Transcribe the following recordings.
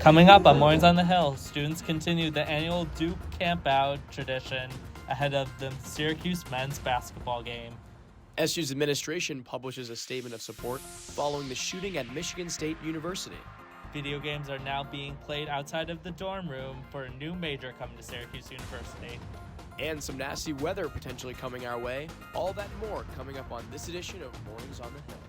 Coming up on Mornings on the Hill, students continue the annual Duke Campout tradition ahead of the Syracuse men's basketball game. SU's administration publishes a statement of support following the shooting at Michigan State University. Video games are now being played outside of the dorm room for a new major coming to Syracuse University. And some nasty weather potentially coming our way. All that and more coming up on this edition of Mornings on the Hill.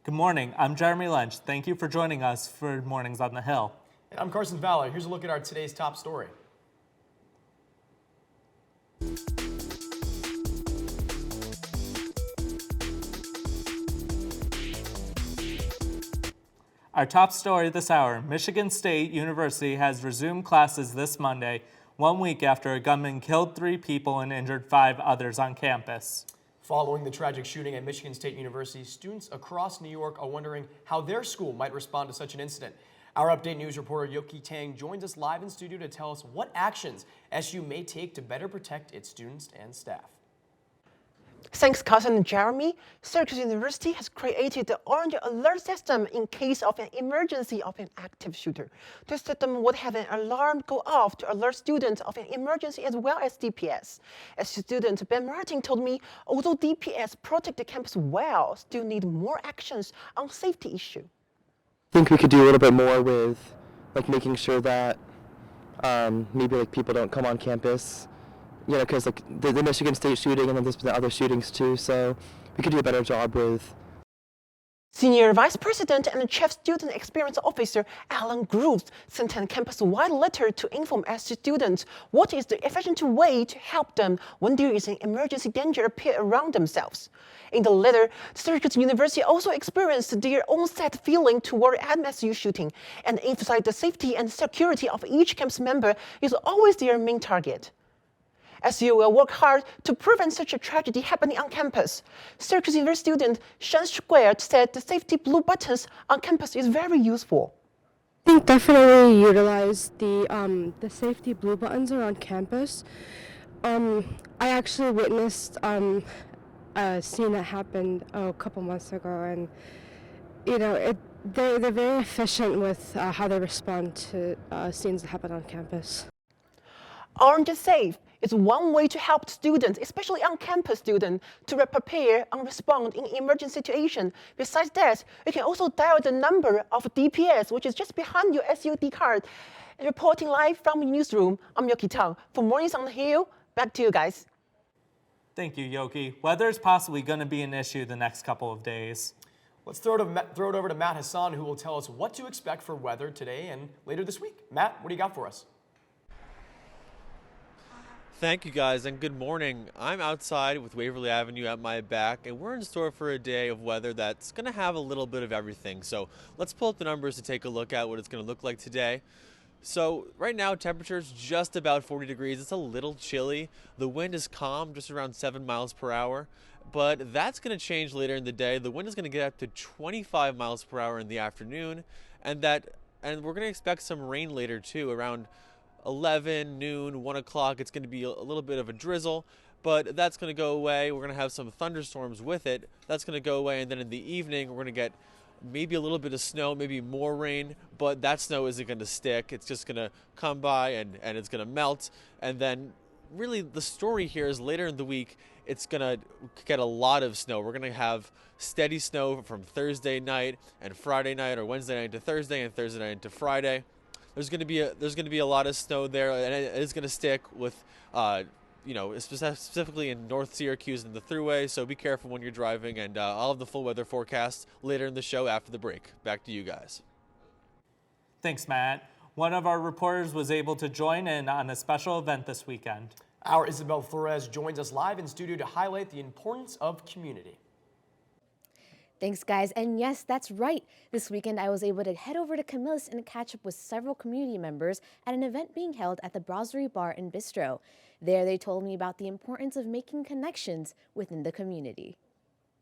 Good morning, I'm Jeremy Lynch. Thank you for joining us for Mornings on the Hill. And I'm Carson Fowler. Here's a look at our today's top story. Our top story this hour, Michigan State University has resumed classes this Monday, 1 week after a gunman killed 3 people and injured 5 others on campus. Following the tragic shooting at Michigan State University, students across New York are wondering how their school might respond to such an incident. Our Update News reporter Yoki Tang joins us live in studio to tell us what actions SU may take to better protect its students and staff. Thanks, Carson and Jeremy. Syracuse University has created the Orange Alert System in case of an emergency of an active shooter. The system would have an alarm go off to alert students of an emergency as well as DPS. As student Ben Martin told me, although DPS protect the campus well, still need more actions on safety issue. I think we could do a little bit more with making sure that maybe people don't come on campus. You know, because the Michigan State shooting and then there's been other shootings too, so we could do a better job with. Senior Vice President and Chief Student Experience Officer Alan Groves sent a campus-wide letter to inform SU students what is the efficient way to help them when there is an emergency danger appear around themselves. In the letter, Syracuse University also experienced their own sad feeling toward MSU shooting and emphasized the safety and security of each campus member is always their main target. SU will work hard to prevent such a tragedy happening on campus. Syracuse University student Shan Squared said the safety blue buttons on campus is very useful. I think definitely utilize the safety blue buttons around campus. I actually witnessed a scene that happened a couple months ago, and they're very efficient with how they respond to scenes that happen on campus. Orange Safe is one way to help students, especially on-campus students, to prepare and respond in emergency situation. Besides that, you can also dial the number of DPS, which is just behind your SUD card. Reporting live from the newsroom, I'm Yoki Tang. For Mornings on the Hill, back to you guys. Thank you, Yoki. Weather is possibly going to be an issue the next couple of days. Let's throw it over to Matt Hassan, who will tell us what to expect for weather today and later this week. Matt, what do you got for us? Thank you guys and good morning. I'm outside with Waverly Avenue at my back and we're in store for a day of weather that's going to have a little bit of everything. So let's pull up the numbers to take a look at what it's going to look like today. So right now temperature is just about 40 degrees. It's a little chilly. The wind is calm, just around 7 miles per hour. But that's going to change later in the day. The wind is going to get up to 25 miles per hour in the afternoon. And we're going to expect some rain later too, around 11, noon, 1 o'clock. It's going to be a little bit of a drizzle, but that's going to go away. We're going to have some thunderstorms with it. That's going to go away, and then in the evening, we're going to get maybe a little bit of snow, maybe more rain, but that snow isn't going to stick. It's just going to come by and it's going to melt. And then really the story here is later in the week, it's going to get a lot of snow. We're going to have steady snow from Thursday night and Friday night, or Wednesday night into Thursday and Thursday night into Friday. There's going to be a lot of snow there, and it is going to stick with, specifically in North Syracuse and the Thruway. So be careful when you're driving, and I'll have the full weather forecast later in the show after the break. Back to you guys. Thanks, Matt. One of our reporters was able to join in on a special event this weekend. Our Isabel Flores joins us live in studio to highlight the importance of community. Thanks, guys. And yes, that's right. This weekend, I was able to head over to Camillus and catch up with several community members at an event being held at the Brasserie Bar and Bistro. There, they told me about the importance of making connections within the community.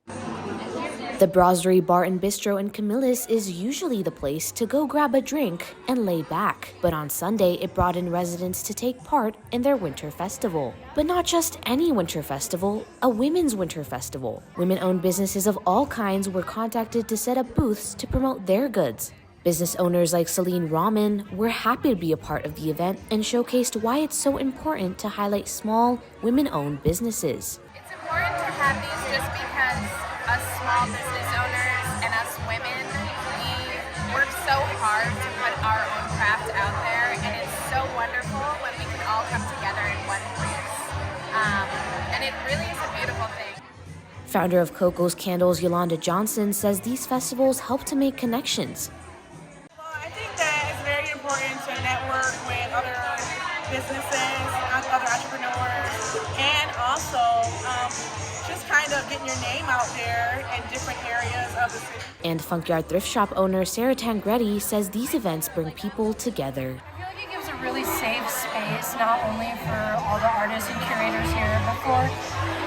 The Brasserie Bar and Bistro in Camillus is usually the place to go grab a drink and lay back. But on Sunday, it brought in residents to take part in their winter festival. But not just any winter festival, a women's winter festival. Women-owned businesses of all kinds were contacted to set up booths to promote their goods. Business owners like Celine Rahman were happy to be a part of the event and showcased why it's so important to highlight small, women-owned businesses. It's important to have these just because us small business owners and us women, we work so hard to put our own craft out there, and it's so wonderful when we can all come together in one place. And it really is a beautiful thing. Founder of Coco's Candles, Yolanda Johnson, says these festivals help to make connections. Well, I think that it's very important to network with other businesses, other entrepreneurs, and also just kind of getting your name out there in different areas of the city. And Funkyard thrift shop owner Sarah Tangretti says these events bring people together. I feel like it gives a really safe space, not only for all the artists and curators here, but for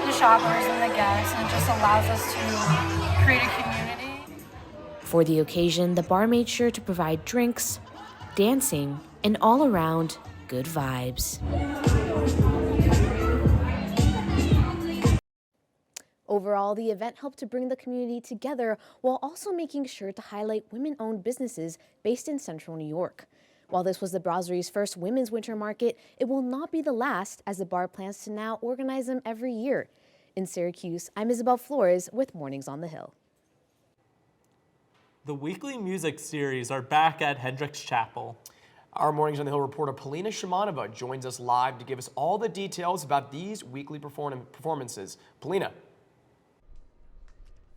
the shoppers and the guests, and it just allows us to create a community. For the occasion, the bar made sure to provide drinks, dancing, and all around good vibes. Overall, the event helped to bring the community together while also making sure to highlight women-owned businesses based in Central New York. While this was the Brasserie's first women's winter market, it will not be the last, as the bar plans to now organize them every year. In Syracuse, I'm Isabel Flores with Mornings on the Hill. The weekly music series are back at Hendricks Chapel. Our Mornings on the Hill reporter Polina Shimanova joins us live to give us all the details about these weekly performances. Polina.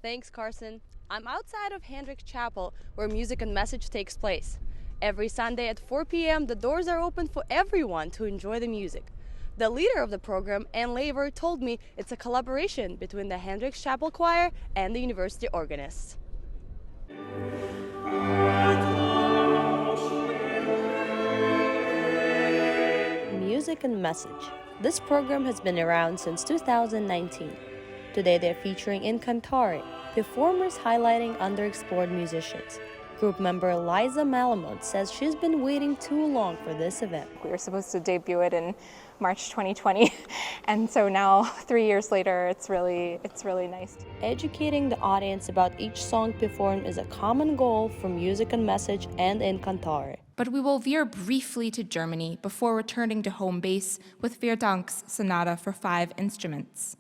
Thanks, Carson. I'm outside of Hendricks Chapel, where Music and Message takes place. Every Sunday at 4 p.m., the doors are open for everyone to enjoy the music. The leader of the program, Ann Laver, told me it's a collaboration between the Hendricks Chapel Choir and the university organists. Music and Message. This program has been around since 2019. Today they're featuring In Cantare, performers highlighting underexplored musicians. Group member Liza Malamud says she's been waiting too long for this event. We were supposed to debut it in March 2020, and so now 3 years later, it's really nice. Educating the audience about each song performed is a common goal for Music and Message and In Cantare. But we will veer briefly to Germany before returning to home base with Verdank's Sonata for 5 instruments.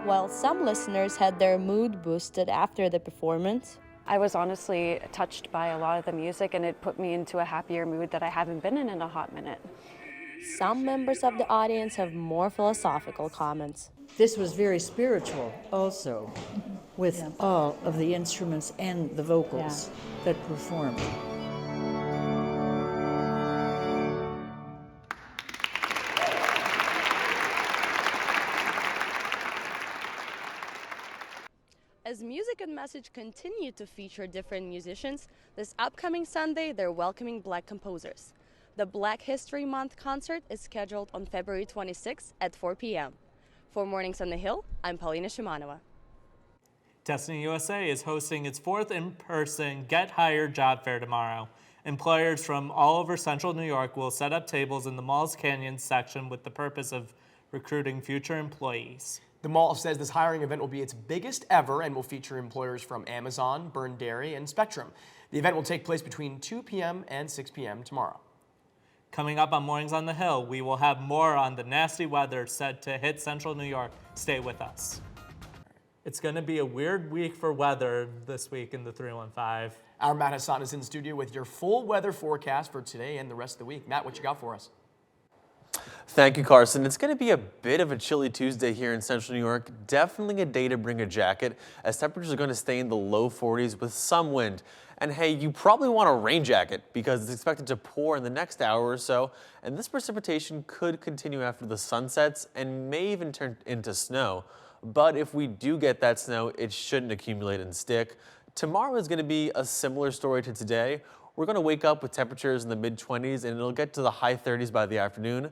While some listeners had their mood boosted after the performance, I was honestly touched by a lot of the music, and it put me into a happier mood that I haven't been in a hot minute. Some members of the audience have more philosophical comments. This was very spiritual also, with all of the instruments and the vocals that performed. As Music and Message continue to feature different musicians, this upcoming Sunday they're welcoming Black composers. The Black History Month concert is scheduled on February 26th at 4 p.m. For Mornings on the Hill, I'm Polina Shimanova. Destiny USA is hosting its 4th in-person Get Hired job fair tomorrow. Employers from all over Central New York will set up tables in the mall's Canyon section with the purpose of recruiting future employees. The mall says this hiring event will be its biggest ever and will feature employers from Amazon, Burn Dairy, and Spectrum. The event will take place between 2 p.m. and 6 p.m. tomorrow. Coming up on Mornings on the Hill, we will have more on the nasty weather set to hit Central New York. Stay with us. It's going to be a weird week for weather this week in the 315. Our Matt Hassan is in the studio with your full weather forecast for today and the rest of the week. Matt, what you got for us? Thank you, Carson. It's going to be a bit of a chilly Tuesday here in Central New York. Definitely a day to bring a jacket, as temperatures are going to stay in the low 40s with some wind. And hey, you probably want a rain jacket because it's expected to pour in the next hour or so, and this precipitation could continue after the sun sets and may even turn into snow. But if we do get that snow, it shouldn't accumulate and stick. Tomorrow is going to be a similar story to today. We're going to wake up with temperatures in the mid-20s and it'll get to the high 30s by the afternoon.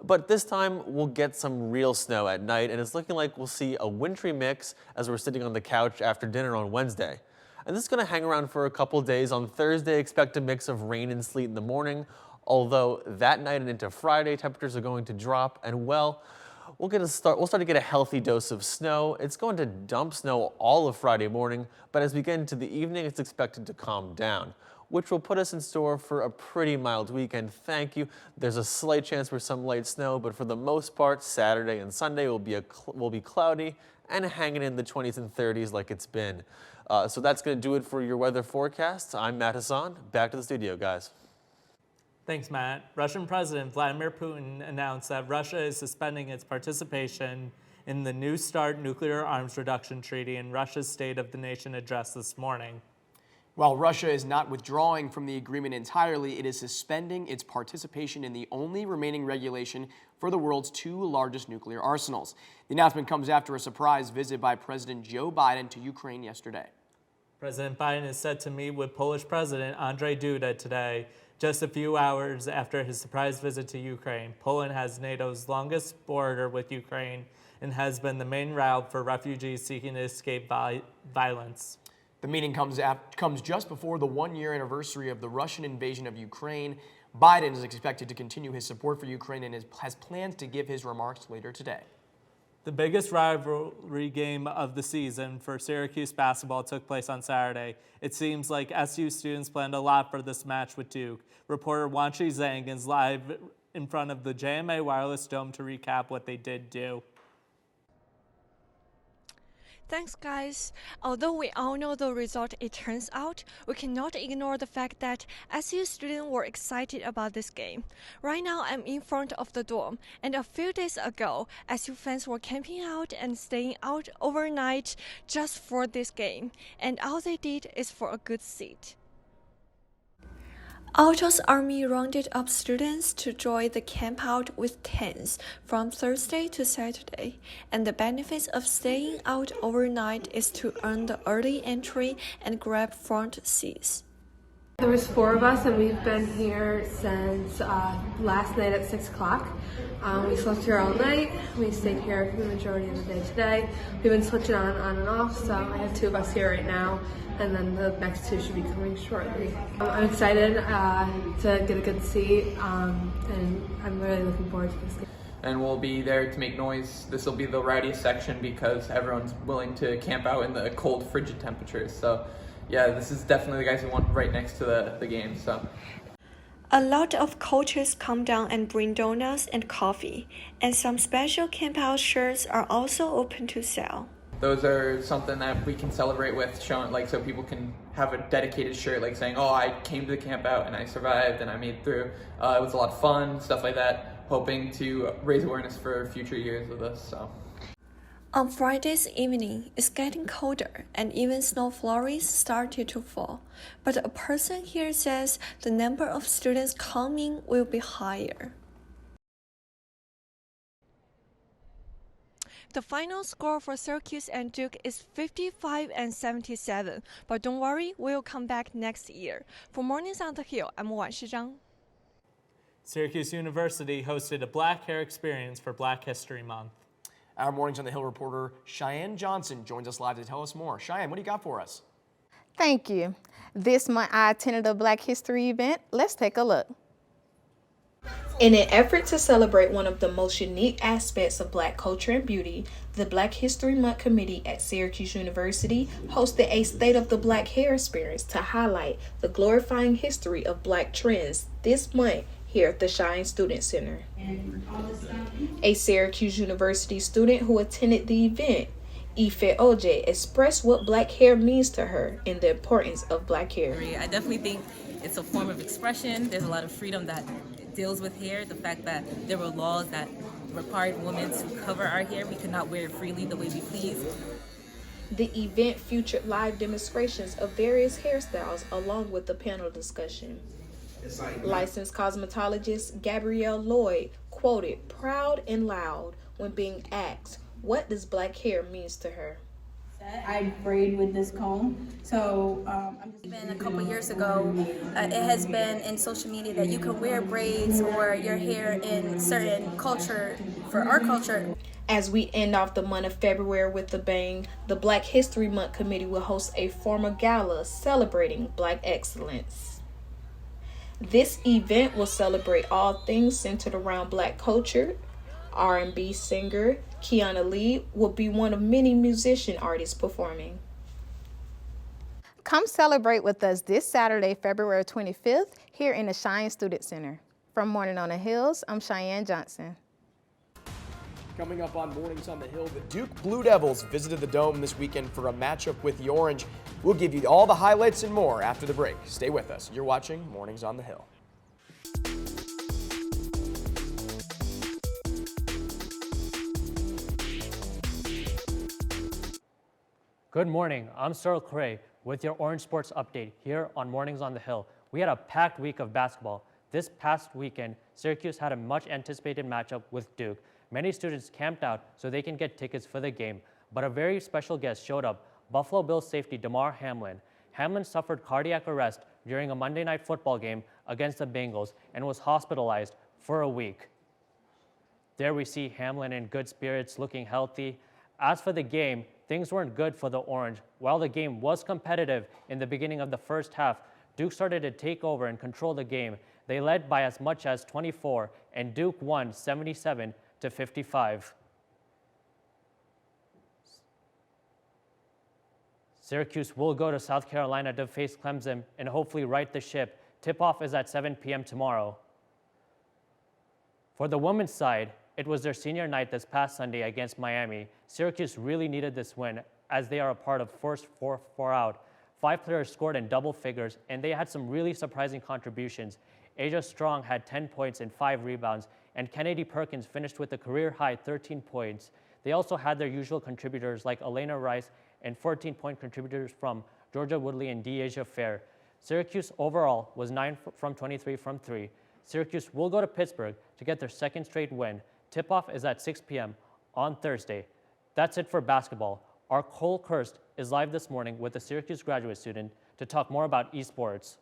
But this time we'll get some real snow at night, and it's looking like we'll see a wintry mix as we're sitting on the couch after dinner on Wednesday. And this is going to hang around for a couple days. On Thursday, expect a mix of rain and sleet in the morning, although that night and into Friday, temperatures are going to drop, and we'll start to get a healthy dose of snow. It's going to dump snow all of Friday morning, but as we get into the evening, it's expected to calm down, which will put us in store for a pretty mild weekend. Thank you. There's a slight chance for some light snow, but for the most part, Saturday and Sunday will be cloudy and hanging in the 20s and 30s like it's been. So that's going to do it for your weather forecast. I'm Matt Hassan. Back to the studio, guys. Thanks, Matt. Russian President Vladimir Putin announced that Russia is suspending its participation in the New START nuclear arms reduction treaty in Russia's State of the Nation address this morning. While Russia is not withdrawing from the agreement entirely, it is suspending its participation in the only remaining regulation for the world's two largest nuclear arsenals. The announcement comes after a surprise visit by President Joe Biden to Ukraine yesterday. President Biden is set to meet with Polish President Andrzej Duda today, just a few hours after his surprise visit to Ukraine. Poland has NATO's longest border with Ukraine and has been the main route for refugees seeking to escape violence. The meeting comes just before the one-year anniversary of the Russian invasion of Ukraine. Biden is expected to continue his support for Ukraine and has plans to give his remarks later today. The biggest rivalry game of the season for Syracuse basketball took place on Saturday. It seems like SU students planned a lot for this match with Duke. Reporter Wanshi Zhang is live in front of the JMA Wireless Dome to recap what they did do. Thanks, guys. Although we all know the result it turns out, we cannot ignore the fact that SU students were excited about this game. Right now, I'm in front of the dorm, and a few days ago, SU fans were camping out and staying out overnight just for this game, and all they did is for a good seat. Alto's Army rounded up students to join the campout with tents from Thursday to Saturday, and the benefits of staying out overnight is to earn the early entry and grab front seats. There was 4 of us, and we've been here since last night at 6 o'clock. We slept here all night. We stayed here for the majority of the day today. We've been switching on and off, so I have 2 of us here right now, and then the next 2 should be coming shortly. I'm excited to get a good seat, and I'm really looking forward to this game. And we'll be there to make noise. This will be the rowdiest section because everyone's willing to camp out in the cold, frigid temperatures. So yeah, this is definitely the guys we want right next to the game. So a lot of coaches come down and bring donuts and coffee, and some special campout shirts are also open to sell. Those are something that we can celebrate with, showing like so people can have a dedicated shirt like saying, oh, I came to the camp out and I survived and I made through. It was a lot of fun, stuff like that, hoping to raise awareness for future years of this. So on Friday's evening, it's getting colder and even snow flurries started to fall. But a person here says the number of students coming will be higher. The final score for Syracuse and Duke is 55-77, but don't worry, we'll come back next year. For Mornings on the Hill, I'm Wanshi Zhang. Syracuse University hosted a Black Hair Experience for Black History Month. Our Mornings on the Hill reporter Cheyenne Johnson joins us live to tell us more. Cheyenne, what do you got for us? Thank you. This month I attended a Black History event. Let's take a look. In an effort to celebrate one of the most unique aspects of Black culture and beauty, the Black History Month Committee at Syracuse University hosted a State of the Black Hair Experience to highlight the glorifying history of Black trends this month here at the Shine Student Center. A Syracuse University student who attended the event, Ife Oje, expressed what Black hair means to her and the importance of Black hair. I definitely think it's a form of expression. There's a lot of freedom that deals with hair. The fact that there were laws that required women to cover our hair. We could not wear it freely the way we please. The event featured live demonstrations of various hairstyles along with the panel discussion. Licensed cosmetologist Gabrielle Lloyd quoted proud and loud when being asked what does Black hair means to her. I braid with this comb, so I'm just. Even a couple years ago, it has been in social media that you can wear braids or your hair in certain culture. For our culture, As we end off the month of February with a bang, the Black History Month Committee will host a formal gala celebrating Black excellence. This event will celebrate all things centered around Black culture. R&B singer Kiana Lee will be one of many musician artists performing. Come celebrate with us this Saturday, February 25th, here in the Cheyenne Student Center. From Morning on the Hills, I'm Cheyenne Johnson. Coming up on Mornings on the Hill, the Duke Blue Devils visited the Dome this weekend for a matchup with the Orange. We'll give you all the highlights and more after the break. Stay with us. You're watching Mornings on the Hill. Good morning, I'm Cyril Cray with your Orange Sports Update here on Mornings on the Hill. We had a packed week of basketball. This past weekend, Syracuse had a much anticipated matchup with Duke. Many students camped out so they can get tickets for the game, but a very special guest showed up, Buffalo Bills safety Damar Hamlin. Hamlin suffered cardiac arrest during a Monday night football game against the Bengals and was hospitalized for a week. There we see Hamlin in good spirits, looking healthy. As for the game, things weren't good for the Orange. While the game was competitive in the beginning of the first half, Duke started to take over and control the game. They led by as much as 24, and Duke won 77-55. Syracuse will go to South Carolina to face Clemson and hopefully right the ship. Tip-off is at 7 p.m. tomorrow. For the women's side, it was their senior night this past Sunday against Miami. Syracuse really needed this win as they are a part of first four out. 5 players scored in double figures, and they had some really surprising contributions. Asia Strong had 10 points and 5 rebounds, and Kennedy Perkins finished with a career-high 13 points. They also had their usual contributors like Elena Rice and 14-point contributors from Georgia Woodley and Deasia Fair. Syracuse overall was 9 from 23 from 3. Syracuse will go to Pittsburgh to get their second straight win. Tip-off is at 6 p.m. on Thursday. That's it for basketball. Our Cole Kirst is live this morning with a Syracuse graduate student to talk more about esports.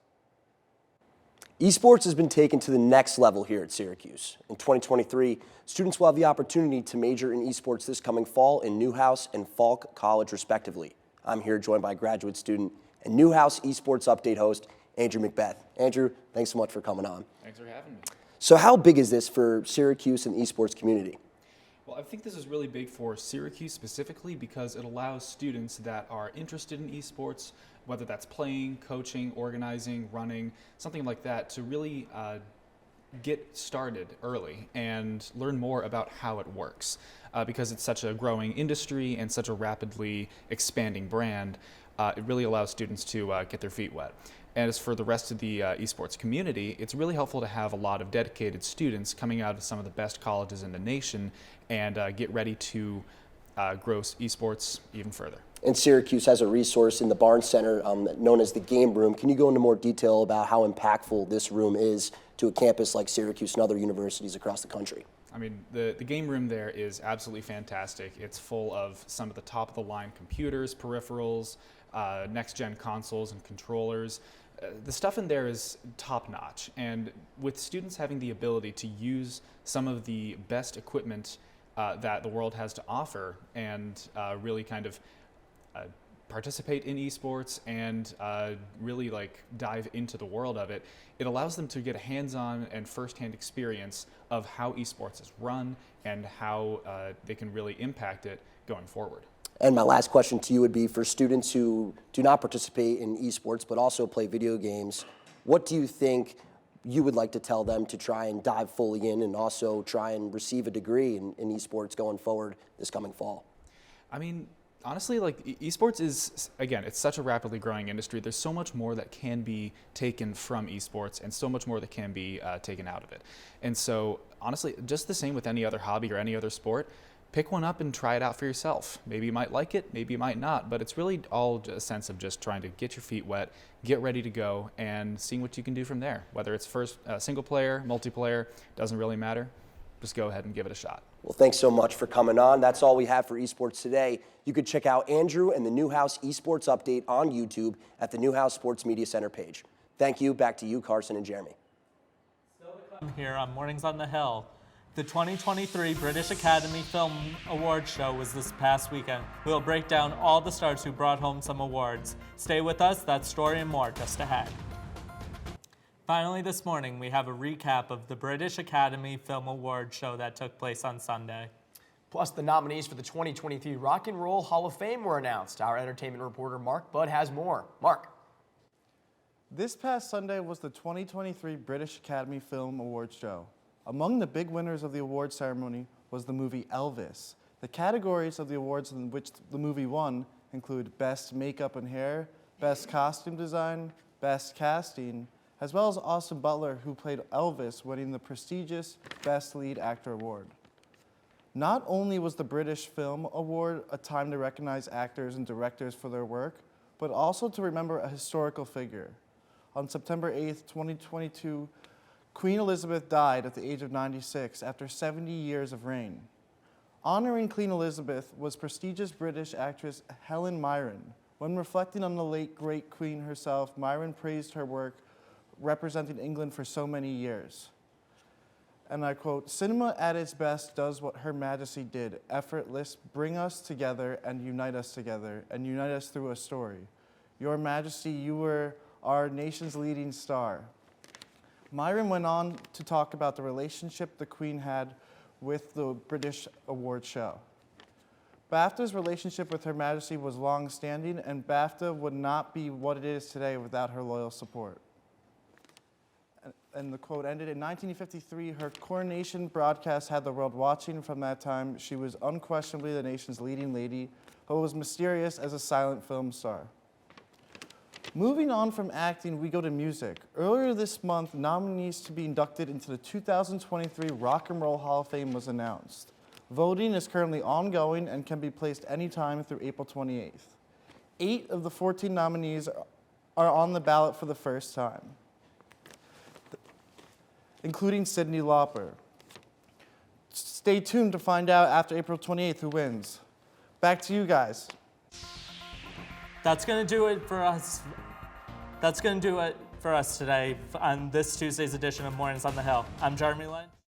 Esports has been taken to the next level here at Syracuse. In 2023, students will have the opportunity to major in esports this coming fall in Newhouse and Falk College, respectively. I'm here joined by graduate student and Newhouse Esports Update host, Andrew McBeth. Andrew, thanks so much for coming on. Thanks for having me. So how big is this for Syracuse and the esports community? Well, I think this is really big for Syracuse specifically because it allows students that are interested in esports, whether that's playing, coaching, organizing, running, something like that, to really get started early and learn more about how it works. Because it's such a growing industry and such a rapidly expanding brand, it really allows students to get their feet wet. And as for the rest of the esports community, it's really helpful to have a lot of dedicated students coming out of some of the best colleges in the nation and get ready to grow esports even further. And Syracuse has a resource in the Barnes Center known as the Game Room. Can you go into more detail about how impactful this room is to a campus like Syracuse and other universities across the country? I mean, the game room there is absolutely fantastic. It's full of some of the top-of-the-line computers, peripherals, next-gen consoles and controllers. The stuff in there is top-notch, and with students having the ability to use some of the best equipment that the world has to offer and really kind of participate in esports and really like dive into the world of it, it allows them to get a hands-on and first-hand experience of how esports is run and how they can really impact it going forward. And my last question to you would be for students who do not participate in esports but also play video games, what do you think you would like to tell them to try and dive fully in and also try and receive a degree in esports going forward this coming fall? I mean, honestly, like esports is, again, it's such a rapidly growing industry. There's so much more that can be taken from esports and so much more that can be taken out of it. And so honestly, just the same with any other hobby or any other sport, pick one up and try it out for yourself. Maybe you might like it, maybe you might not, but it's really all a sense of just trying to get your feet wet, get ready to go, and seeing what you can do from there. Whether it's first single player, multiplayer, doesn't really matter. just go ahead and give it a shot. Well, thanks so much for coming on. That's all we have for esports today. You could check out Andrew and the Newhouse Esports Update on YouTube at the Newhouse Sports Media Center page. Thank you. Back to you, Carson and Jeremy. Still to come here on Mornings on the Hill. The 2023 British Academy Film Awards show was this past weekend. We'll break down all the stars who brought home some awards. Stay with us, that story and more just ahead. Finally this morning, we have a recap of the British Academy Film Awards show that took place on Sunday. Plus, the nominees for the 2023 Rock and Roll Hall of Fame were announced. Our entertainment reporter Mark Budd has more. Mark. This past Sunday was the 2023 British Academy Film Awards show. Among the big winners of the awards ceremony was the movie Elvis. The categories of the awards in which the movie won include Best Makeup and Hair, Best Costume Design, Best Casting, as well as Austin Butler, who played Elvis, winning the prestigious Best Lead Actor award. Not only was the British Film Award a time to recognize actors and directors for their work, but also to remember a historical figure. On September 8th, 2022, Queen Elizabeth died at the age of 96 after 70 years of reign. Honoring Queen Elizabeth was prestigious British actress Helen Mirren. When reflecting on the late great Queen herself, Mirren praised her work representing England for so many years. And I quote, "Cinema at its best does what Her Majesty did, effortless, bring us together and unite us through a story. Your Majesty, you were our nation's leading star." Mirren went on to talk about the relationship the Queen had with the British Awards show. BAFTA's relationship with Her Majesty was long-standing, and BAFTA would not be what it is today without her loyal support. And the quote ended, "In 1953, her coronation broadcast had the world watching. From that time, she was unquestionably the nation's leading lady, but was mysterious as a silent film star." Moving on from acting, we go to music. Earlier this month, nominees to be inducted into the 2023 Rock and Roll Hall of Fame was announced. Voting is currently ongoing and can be placed anytime through April 28th. 8 of the 14 nominees are on the ballot for the first time, including Cyndi Lauper. Stay tuned to find out after April 28th who wins. Back to you guys. That's going to do it for us. That's going to do it for us today on this Tuesday's edition of Mornings on the Hill. I'm Jeremy Lynch.